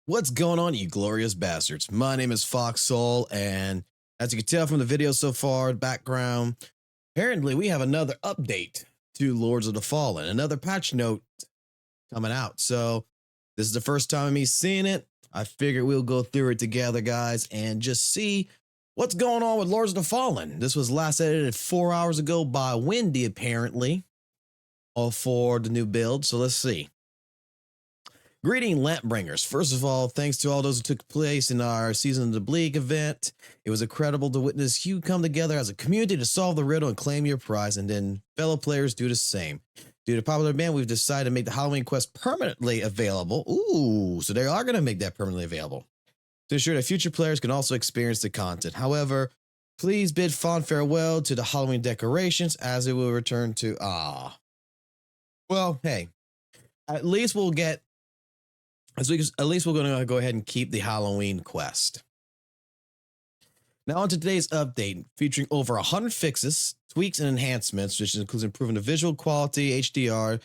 What's going on, you glorious bastards? My name is Fox Soul, and as you can tell from the video so far, background, apparently we have another update to Lords of the Fallen, another patch note coming out. So this is the first time of me seeing it. I figured we'll go through it together, guys, and just see what's going on with Lords of the Fallen. This was last edited 4 hours ago by Wendy, apparently, all for the new build. So let's see. Greeting Lampbringers. First of all, thanks to all those who took place in our Season of the Bleak event. It was incredible to witness you come together as a community to solve the riddle and claim your prize, and then fellow players do the same. Due to popular demand, we've decided to make the Halloween quest permanently available. Ooh, so they are going to make that permanently available to ensure that future players can also experience the content. However, please bid fond farewell to the Halloween decorations as it will return to Well, hey, at least we'll get at least we're going to go ahead and keep the Halloween quest. Now on to today's update, featuring over 100 fixes, tweaks, and enhancements, which includes improving the visual quality, HDR,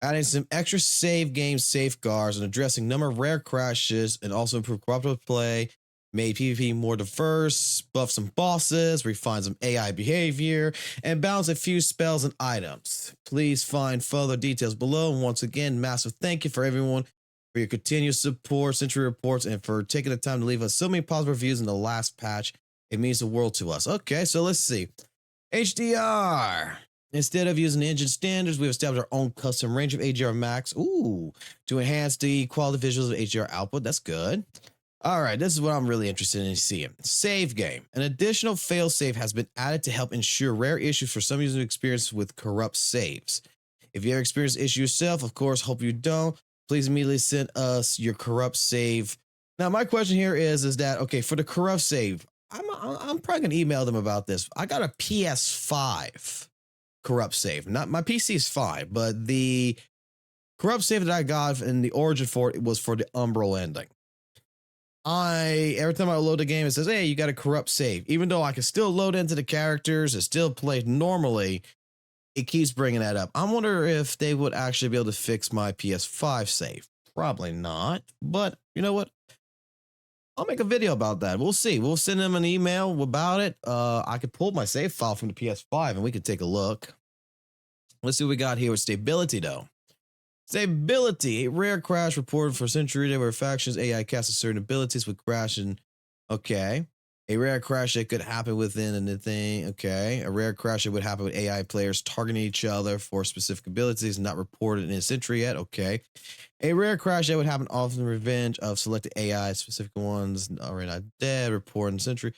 adding some extra save game safeguards, and addressing a number of rare crashes, and also improve cooperative play, made PvP more diverse, buff some bosses, refine some AI behavior, and balance a few spells and items. Please find further details below, and once again, massive thank you for everyone for your continued support, Century Reports, and for taking the time to leave us so many positive reviews in the last patch. It means the world to us. Okay, so let's see. HDR. Instead of using engine standards, we've established our own custom range of HDR max. Ooh, to enhance the quality visuals of HDR output. That's good. All right, this is what I'm really interested in seeing. SaveGame. An additional failsafe has been added to help ensure rare issues for some users experience with corrupt saves. If you ever experience issue yourself, of course, hope you don't, please immediately send us your corrupt save. Now, my question here is that, okay, for the corrupt save, I'm probably going to email them about this. I got a PS5 corrupt save. Not my PC is fine, but the corrupt save that I got in the origin for it was for the Umbral ending. Every time I load the game, it says, hey, you got a corrupt save. Even though I can still load into the characters and still play normally, it keeps bringing that up. I wonder if they would actually be able to fix my PS5 save. Probably not, but you know what? I'll make a video about that. We'll see. We'll send them an email about it. I could pull my save file from the PS5 and we could take a look. Let's see what we got here with stability, though. Stability. A rare crash reported for Century where factions AI cast certain abilities with crash and okay. A rare crash that could happen within the thing. Okay. A rare crash that would happen with AI players targeting each other for specific abilities not reported in a Century yet. Okay. A rare crash that would happen often revenge of selected AI, specific ones already not dead, reported in Century.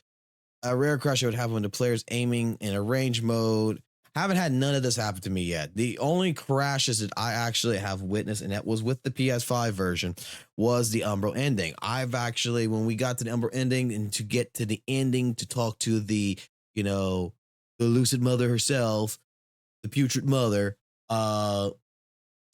A rare crash that would happen when the player's aiming in a range mode. I haven't had none of this happen to me yet. The only crashes that I actually have witnessed, and that was with the PS5 version, was the Umbral ending. I've actually, when we got to the Umbral ending and to get to the ending to talk to the, the lucid mother herself, the putrid mother, I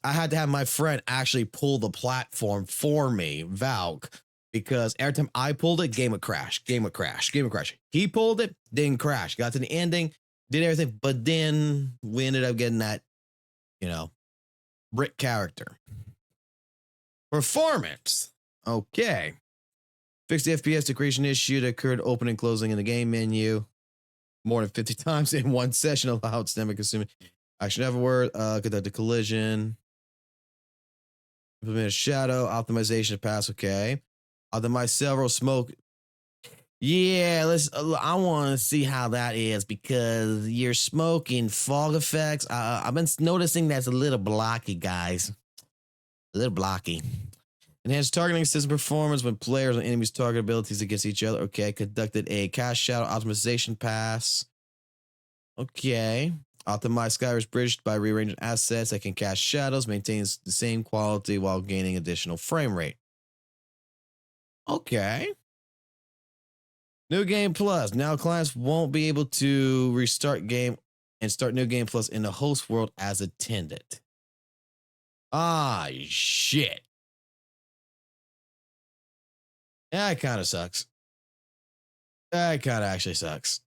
had to have my friend actually pull the platform for me, Valk, because every time I pulled it, game would crash. He pulled it, didn't crash. Got to the ending, did everything, but then we ended up getting that, brick character. Performance. Okay. Fix the FPS decreasing issue that occurred opening and closing in the game menu more than 50 times in one session, allowed stomach consuming action afterward. Conduct the collision. Implement a shadow optimization pass. Okay. Optimize several smoke. Yeah, I want to see how that is because you're smoking fog effects. I've been noticing that's a little blocky, guys. A little blocky. Enhanced targeting system performance when players and enemies target abilities against each other. Okay, conducted a cast shadow optimization pass. Okay. Optimize Skyrish Bridge by rearranging assets that can cast shadows, maintains the same quality while gaining additional frame rate. Okay. New Game Plus. Now clients won't be able to restart game and start New Game Plus in the host world as intended. Ah, shit. That kind of sucks. That kind of actually sucks.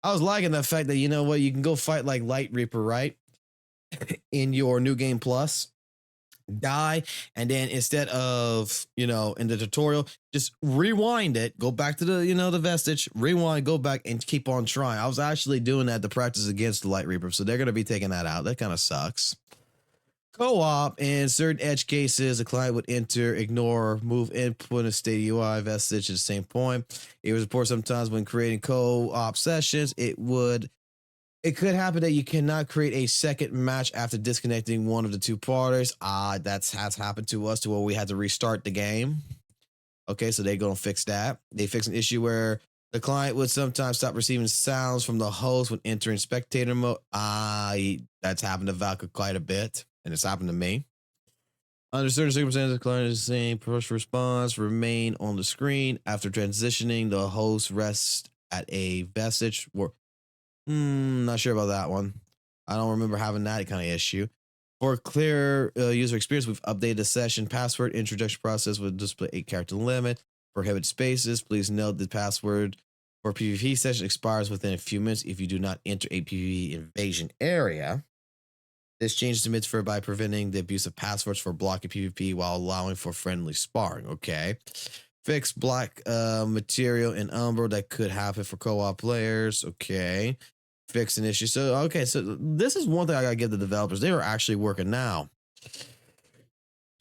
I was liking the fact that, you can go fight like Light Reaper, right? In your New Game Plus. die, and then instead of, you know, in the tutorial, just rewind it, go back to the, you know, the vestige, rewind, go back and keep on trying. I was actually doing that to practice against the Light Reaper, so they're going to be taking that out. That kind of sucks. Co-op, in certain edge cases, the client would enter, ignore, move input and state UI vestige at the same point. It was reported sometimes when creating co-op sessions, it could happen that you cannot create a second match after disconnecting one of the two parties. That has happened to us to where we had to restart the game. Okay, so they're gonna fix that. They fix an issue where the client would sometimes stop receiving sounds from the host when entering spectator mode. That's happened to Valka quite a bit, and it's happened to me. Under certain circumstances, the client is saying push response remain on the screen after transitioning. The host rests at a vestige. Not sure about that one. I don't remember having that kind of issue. For clear user experience, we've updated the session password introduction process with display 8-character limit. Prohibit spaces. Please note the password for PvP session expires within a few minutes if you do not enter a PvP invasion area. This change submits for by preventing the abuse of passwords for blocking PvP while allowing for friendly sparring. Okay. Fix black material in Umbro that could happen for co-op players. Okay. Fix an issue. So, okay. So this is one thing I gotta give the developers. They are actually working now.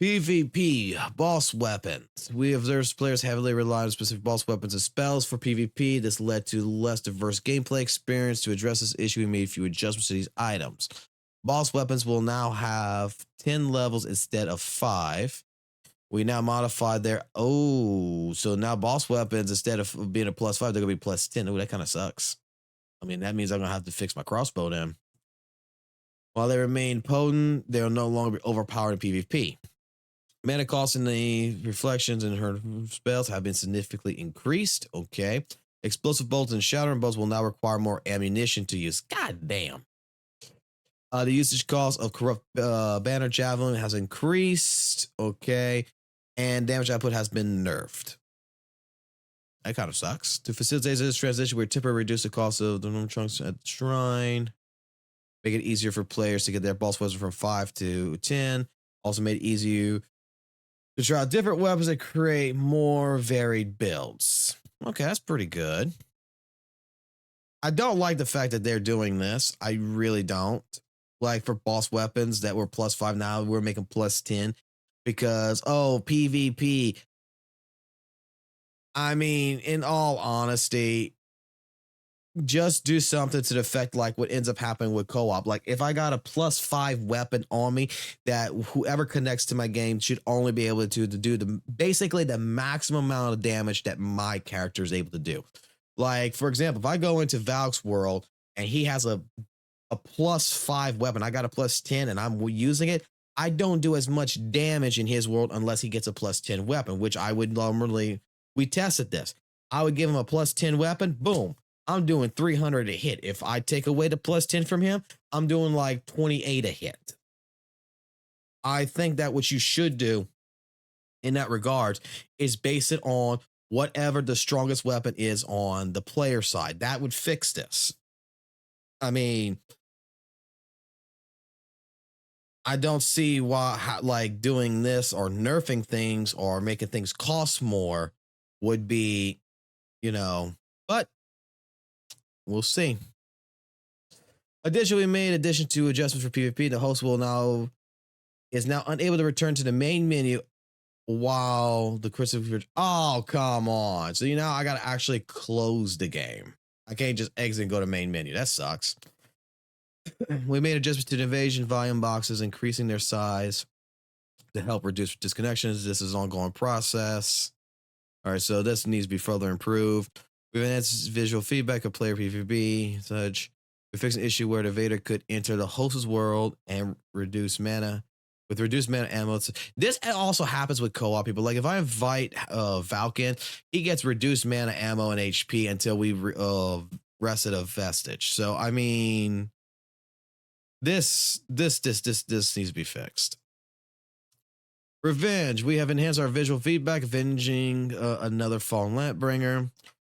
PvP, boss weapons. We observed players heavily rely on specific boss weapons and spells for PvP. This led to less diverse gameplay experience. To address this issue, we made a few adjustments to these items. Boss weapons will now have 10 levels instead of 5. We now modified their, so now boss weapons, instead of being a +5, they're gonna be +10. Oh, that kind of sucks. I mean, that means I'm gonna have to fix my crossbow then. While they remain potent, they'll no longer be overpowered in PvP. Mana costs in the reflections and her spells have been significantly increased. Okay. Explosive bolts and shattering bolts will now require more ammunition to use. God damn. The usage cost of corrupt banner javelin has increased. Okay. And damage output has been nerfed. That kind of sucks. To facilitate this transition, we're temporarily reduce the cost of the normal trunks at the shrine. Make it easier for players to get their boss weapons from 5 to 10. Also made it easier to try out different weapons and create more varied builds. Okay, that's pretty good. I don't like the fact that they're doing this. I really don't. Like for boss weapons that were +5, now we're making +10 because, PvP. I mean, in all honesty, just do something to the effect like what ends up happening with co-op. Like if I got a +5 weapon on me, that whoever connects to my game should only be able to do basically the maximum amount of damage that my character is able to do. Like for example, if I go into Valk's world and he has a +5 weapon, I got a +10 and I'm using it, I don't do as much damage in his world unless he gets a +10 weapon, which I would normally, we tested this. I would give him a +10 weapon, boom. I'm doing 300 a hit. If I take away the +10 from him, I'm doing like 28 a hit. I think that what you should do in that regard is base it on whatever the strongest weapon is on the player side. That would fix this. I mean, I don't see why like doing this or nerfing things or making things cost more would be, but we'll see. Additionally, we made addition to adjustments for PvP. The host is now unable to return to the main menu while the critical. Oh, come on. So now I gotta actually close the game. I can't just exit and go to main menu. That sucks. We made adjustments to the invasion volume boxes, increasing their size to help reduce disconnections. This is an ongoing process. All right, so this needs to be further improved. We've enhanced visual feedback of player PvP. Such we fixed an issue where the Vader could enter the host's world and reduce mana. With reduced mana ammo, this also happens with co-op people. Like if I invite Valken, he gets reduced mana ammo and HP until we rested a vestige. So I mean, this needs to be fixed. Revenge. We have enhanced our visual feedback, avenging another fallen Lampbringer.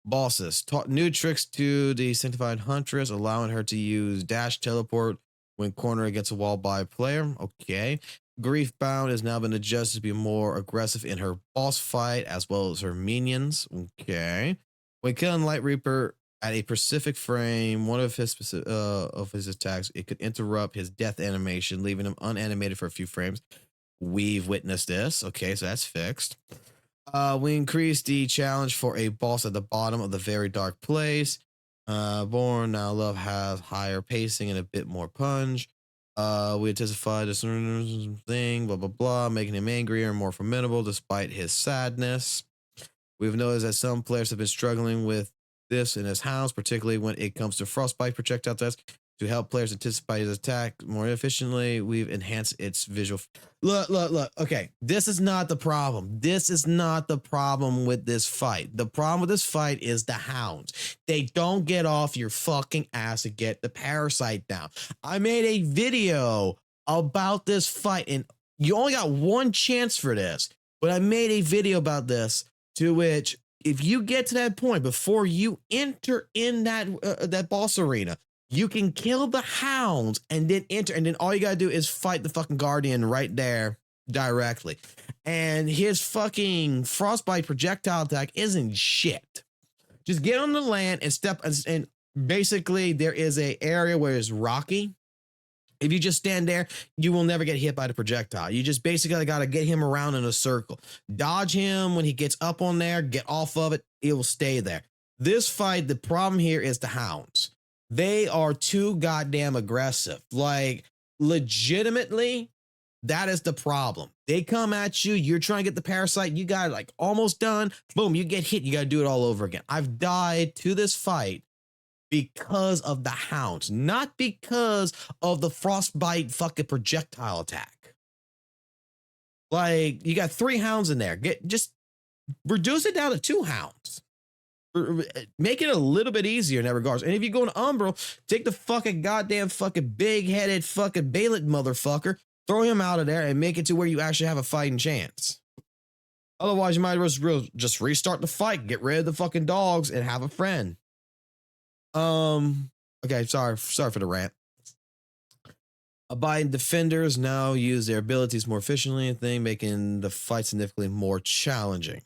Bosses. Taught new tricks to the Sanctified Huntress, allowing her to use dash teleport when cornered against a wall by a player. Okay. Griefbound has now been adjusted to be more aggressive in her boss fight as well as her minions. Okay. When killing Light Reaper at a specific frame, one of his attacks, it could interrupt his death animation, leaving him unanimated for a few frames. We've witnessed this. Okay, so that's fixed. We increased the challenge for a boss at the bottom of the very dark place. Born Now Love has higher pacing and a bit more punch. We intensified this thing, blah, blah, blah, making him angrier and more formidable despite his sadness. We've noticed that some players have been struggling with this in his house, particularly when it comes to frostbite projectile tests. To help players anticipate his attack more efficiently, we've enhanced its visual. Look. Okay, this is not the problem. This is not the problem with this fight. The problem with this fight is the hounds. They don't get off your fucking ass to get the parasite down. I made a video about this fight, and you only got one chance for this, but I made a video about this, to which, if you get to that point before you enter in that boss arena, you can kill the hounds and then enter, and then all you gotta do is fight the fucking guardian right there directly. And his fucking frostbite projectile attack isn't shit. Just get on the land and step, and basically there is a area where it's rocky. If you just stand there, you will never get hit by the projectile. You just basically got to get him around in a circle. Dodge him when he gets up on there, get off of it, it will stay there. This fight, the problem here is the hounds. They are too goddamn aggressive. Like, legitimately, that is the problem. They come at you, you're trying to get the parasite, you got it like almost done, boom, you get hit, you got to do it all over again. I've died to this fight because of the hounds, not because of the frostbite fucking projectile attack. Like, you got 3 hounds in there. Just reduce it down to 2 hounds. Make it a little bit easier in that regards. And if you go to Umbral, take the fucking goddamn fucking big-headed fucking Balit motherfucker, throw him out of there, and make it to where you actually have a fighting chance. Otherwise, you might as well just restart the fight, get rid of the fucking dogs, and have a friend. Okay, sorry for the rant. Abiding defenders now use their abilities more efficiently and thing, making the fight significantly more challenging.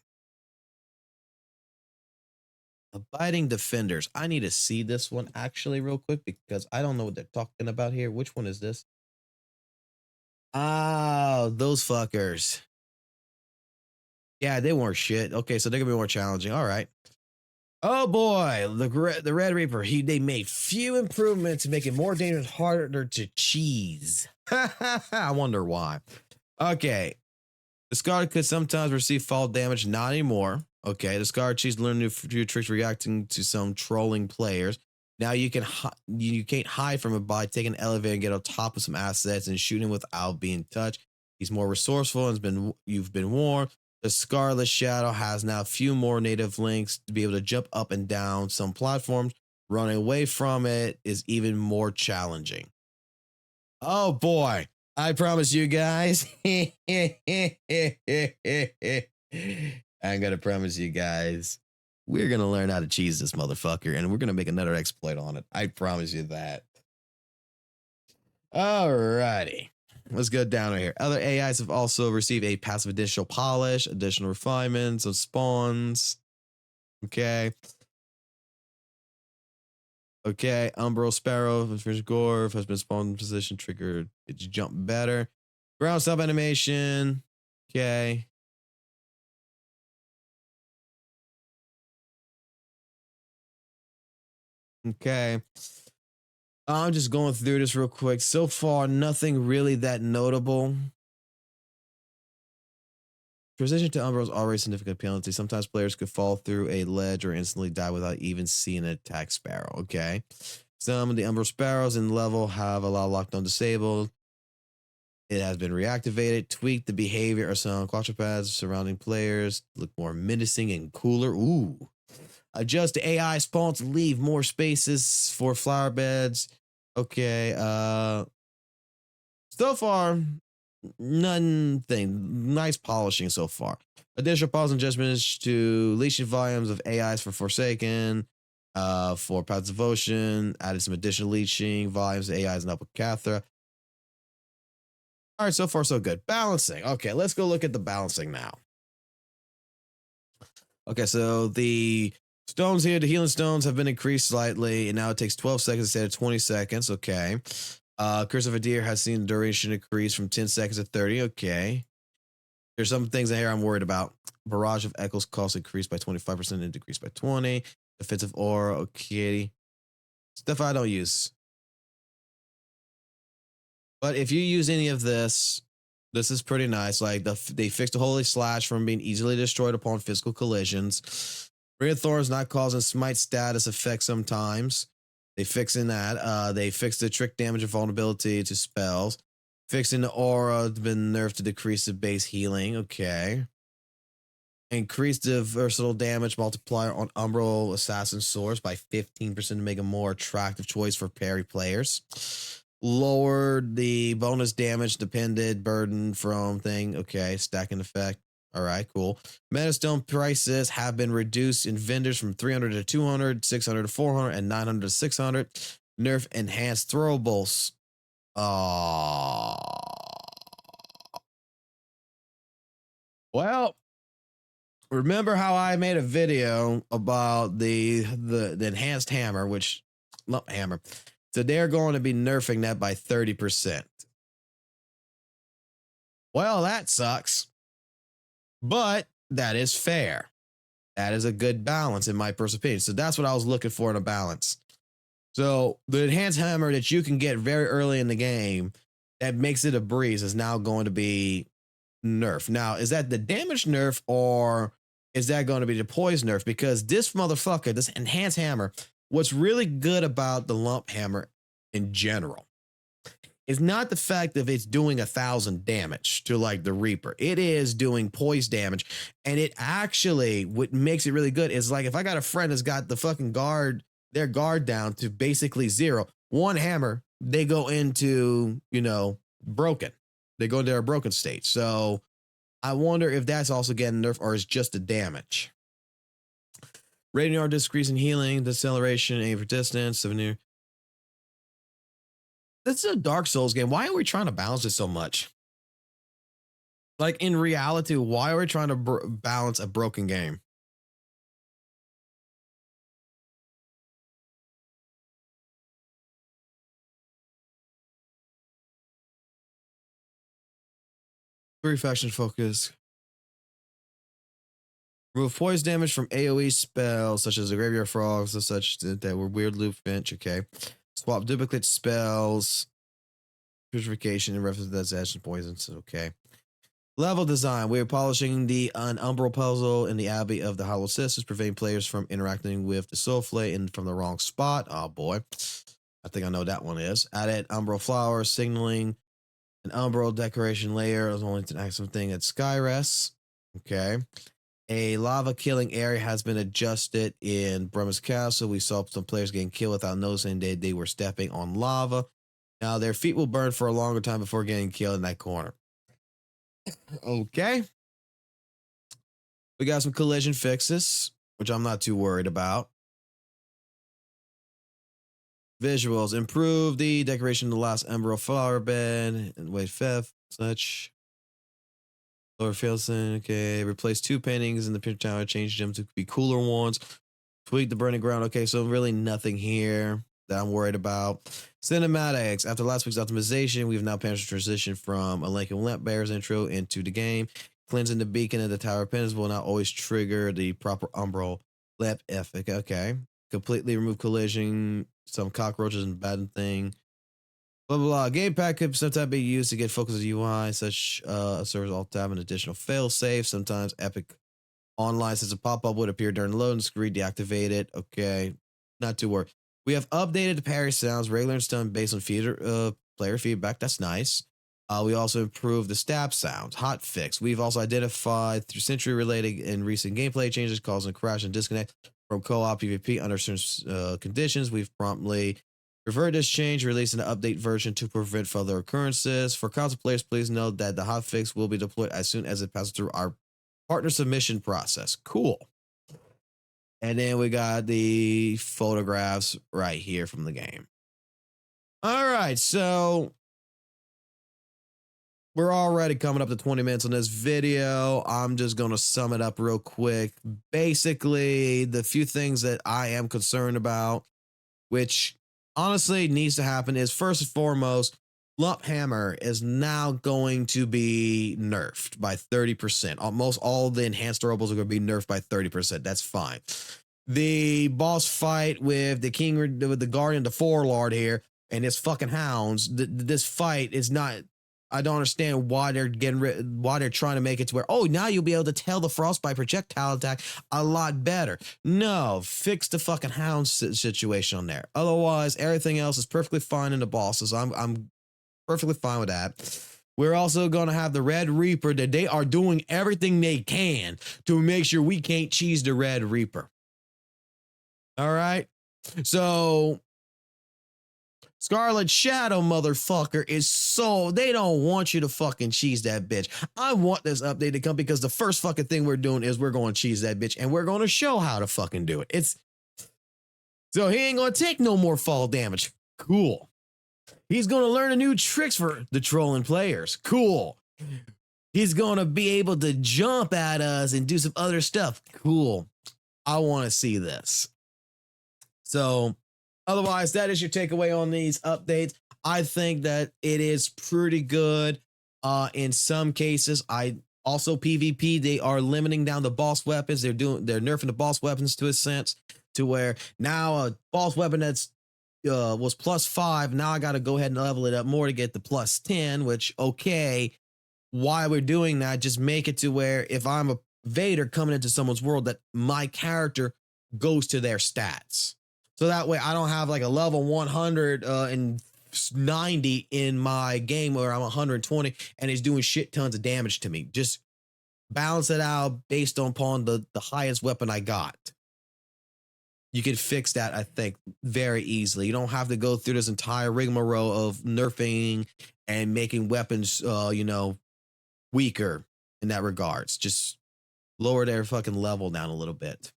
Abiding defenders. I need to see this one actually real quick because I don't know what they're talking about here. Which one is this? Oh, those fuckers. Yeah, they weren't shit. Okay, so they're gonna be more challenging. All right. Oh boy, the Red Reaper. They made few improvements to make it more dangerous, harder to cheese. I wonder why. Okay, the Scar could sometimes receive fall damage, not anymore. Okay, the Scar cheese learned new tricks reacting to some trolling players. Now you can't hide from it by taking an elevator and get on top of some assets and shooting without being touched. He's more resourceful and you've been warned. The Scarlet Shadow has now a few more native links to be able to jump up and down some platforms. Running away from it is even more challenging. Oh boy, I promise you guys. I'm gonna promise you guys, we're gonna learn how to cheese this motherfucker, and we're gonna make another exploit on it. I promise you that. Alrighty. Let's go down here. Other AIs have also received a passive additional polish, additional refinements of spawns. Okay. Okay. Umbral Sparrow, Fish Gorf has been spawned in position, triggered. Did you jump better? Ground sub animation. Okay. Okay. I'm just going through this real quick. So far, nothing really that notable. Transition to Umbra is already a significant penalty. Sometimes players could fall through a ledge or instantly die without even seeing an attack sparrow. Okay. Some of the Umbra Sparrows in level have a lot of lockdown disabled. It has been reactivated. Tweak the behavior of some quadrupeds surrounding players. Look more menacing and cooler. Ooh. Adjust the AI spawn to leave more spaces for flower beds. Okay. So far, nothing. Nice polishing so far. Additional pause and adjustments to leashing volumes of AIs for Forsaken. For Paths of Devotion, added some additional leashing volumes of AIs in Upper Cathra. All right, so far so good. Balancing. Okay, let's go look at the balancing now. Okay, so the stones here, the healing stones have been increased slightly, and now it takes 12 seconds instead of 20 seconds. Okay. Curse of a Deer has seen the duration increase from 10 seconds to 30. Okay. There's some things in here I'm worried about. Barrage of Echoes cost increased by 25% and decreased by 20. Defensive aura, okay. Stuff I don't use. But if you use any of this, this is pretty nice. Like they fixed the Holy Slash from being easily destroyed upon physical collisions. Ring of Thorns not causing smite status effects sometimes. They fixing that. They fixed the trick damage and vulnerability to spells. Fixing the aura, been nerfed to decrease the base healing. Okay. Increase the versatile damage multiplier on Umbral Assassin Swords by 15% to make a more attractive choice for parry players. Lowered the bonus damage dependent burden from thing. Okay, stacking effect. All right, cool. Metastone prices have been reduced in vendors from 300 to 200, 600 to 400, and 900 to 600. Nerf enhanced throwables. Well, remember how I made a video about the enhanced hammer, which lump hammer. So they're going to be nerfing that by 30%. Well, that sucks. But that is fair. That is a good balance in my personal opinion. So that's what I was looking for in a balance. So the enhanced hammer that you can get very early in the game that makes it a breeze is now going to be nerf. Now, is that the damage nerf or is that going to be the poise nerf? Because this motherfucker, this enhanced hammer, what's really good about the lump hammer in general is not the fact that it's doing 1,000 damage to like the Reaper. It is doing poise damage. And it actually, what makes it really good is like if I got a friend that's got the fucking guard, their guard down to basically 0, one hammer, they go into, you know, broken. They go into a broken state. So I wonder if that's also getting nerfed or is just the damage. Radiant Art decrease in healing, deceleration, aim for distance, souvenir. This is a Dark Souls game. Why are we trying to balance it so much? Like in reality, why are we trying to balance a broken game? Three faction focus. Remove poise damage from AoE spells such as the Graveyard Frogs and such that were weird loop bench. Okay. Swap duplicate spells. Purification and reference that's action poisons. Okay. Level design. We are polishing the umbral puzzle in the Abbey of the Hollow Sisters, preventing players from interacting with the Soulflay and from the wrong spot. Oh boy. I think I know that one is. Added umbral flower, signaling an umbral decoration layer is only to act something at Skyrest. Okay. A lava killing area has been adjusted in Brummer's Castle. We saw some players getting killed without noticing that they were stepping on lava. Now their feet will burn for a longer time before getting killed in that corner. Okay. We got some collision fixes, which I'm not too worried about. Visuals. Improve the decoration of the last emerald flower bed and wait fifth, such. Lower Fieldston, okay. Replace 2 paintings in the picture tower, change them to be cooler ones. Tweak the burning ground. Okay, so really nothing here that I'm worried about. Cinematics. After last week's optimization, we've now passed the transition from a Lincoln Lamp Bear's intro into the game. Cleansing the beacon of the Tower of Penance will now always trigger the proper umbral lamp effect. Okay. Completely remove collision, some cockroaches and bad thing. Blah, blah, blah. Gamepad could sometimes be used to get focus of UI, such serves alt tab an additional fail safe. Sometimes Epic Online says a pop up would appear during loading screen, deactivate it. Okay, not too worried. We have updated the parry sounds, regular and stun based on player feedback. That's nice. We also improved the stab sounds, hotfix. We've also identified through Century related and recent gameplay changes causing crash and disconnect from co-op PvP under certain conditions. We've promptly revert this change, releasing an update version to prevent further occurrences. For console players, please note that the hotfix will be deployed as soon as it passes through our partner submission process. Cool. And then we got the photographs right here from the game. All right, so we're already coming up to 20 minutes on this video. I'm just going to sum it up real quick. Basically, the few things that I am concerned about, which honestly needs to happen, is first and foremost, Lump Hammer is now going to be nerfed by 30%. Almost all the enhanced durables are going to be nerfed by 30%. That's fine. The boss fight with the king, with the guardian, the Forlord here, and his fucking hounds. This fight is not. I don't understand why they're why they're trying to make it to where, oh, now you'll be able to tell the frostbite projectile attack a lot better. No, fix the fucking hound situation on there. Otherwise, everything else is perfectly fine in the bosses. I'm perfectly fine with that. We're also going to have the Red Reaper, that they are doing everything they can to make sure we can't cheese the Red Reaper. All right. So Scarlet Shadow, motherfucker, is so, they don't want you to fucking cheese that bitch. I want this update to come because the first fucking thing we're doing is we're going to cheese that bitch, and we're going to show how to fucking do it. So he ain't going to take no more fall damage. Cool. He's going to learn a new tricks for the trolling players. Cool. He's going to be able to jump at us and do some other stuff. Cool. I want to see this. So otherwise, that is your takeaway on these updates. I think that it is pretty good. In some cases, also PvP, they are limiting down the boss weapons. They're nerfing the boss weapons to a sense, to where now a boss weapon that's was +5, now I got to go ahead and level it up more to get the +10, which, okay, why we're doing that, just make it to where if I'm a Vader coming into someone's world, that my character goes to their stats. So that way I don't have like a level 190 in my game where I'm 120 and it's doing shit tons of damage to me. Just balance it out based upon the highest weapon I got. You can fix that, I think, very easily. You don't have to go through this entire rigmarole of nerfing and making weapons, weaker in that regards. Just lower their fucking level down a little bit.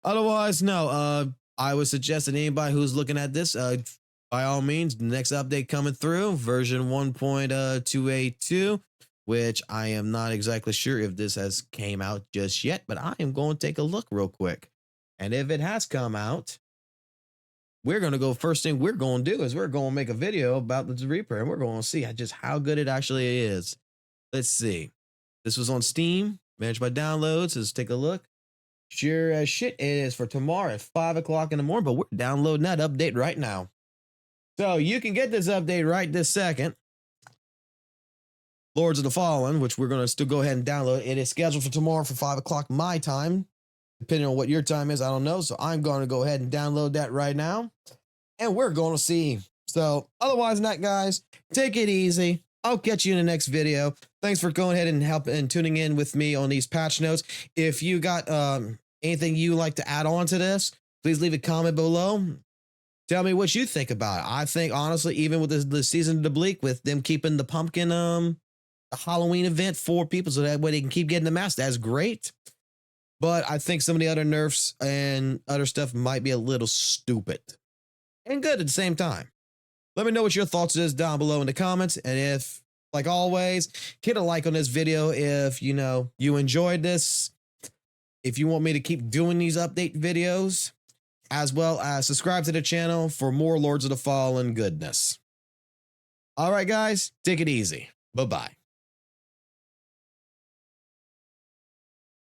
Otherwise, no, I would suggest that anybody who's looking at this, by all means, the next update coming through, version 1.282, which I am not exactly sure if this has came out just yet, but I am going to take a look real quick. And if it has come out, we're going to go, first thing we're going to do is we're going to make a video about the Reaper, and we're going to see just how good it actually is. Let's see. This was on Steam, managed by downloads. Let's take a look. Sure as shit, it is for tomorrow at 5 o'clock in the morning, but we're downloading that update right now. So you can get this update right this second. Lords of the Fallen, which we're going to still go ahead and download. It is scheduled for tomorrow for 5 o'clock my time. Depending on what your time is, I don't know. So I'm going to go ahead and download that right now. And we're going to see. So otherwise than that, guys, take it easy. I'll catch you in the next video. Thanks for going ahead and tuning in with me on these patch notes. If you got anything you like to add on to this, please leave a comment below. Tell me what you think about it. I think, honestly, even with the Season of the Bleak, with them keeping the pumpkin, the Halloween event for people so that way they can keep getting the mask, that's great. But I think some of the other nerfs and other stuff might be a little stupid and good at the same time. Let me know what your thoughts is down below in the comments. And if, like always, hit a like on this video if, you enjoyed this. If you want me to keep doing these update videos, as well as subscribe to the channel for more Lords of the Fallen goodness. All right, guys, take it easy. Bye-bye.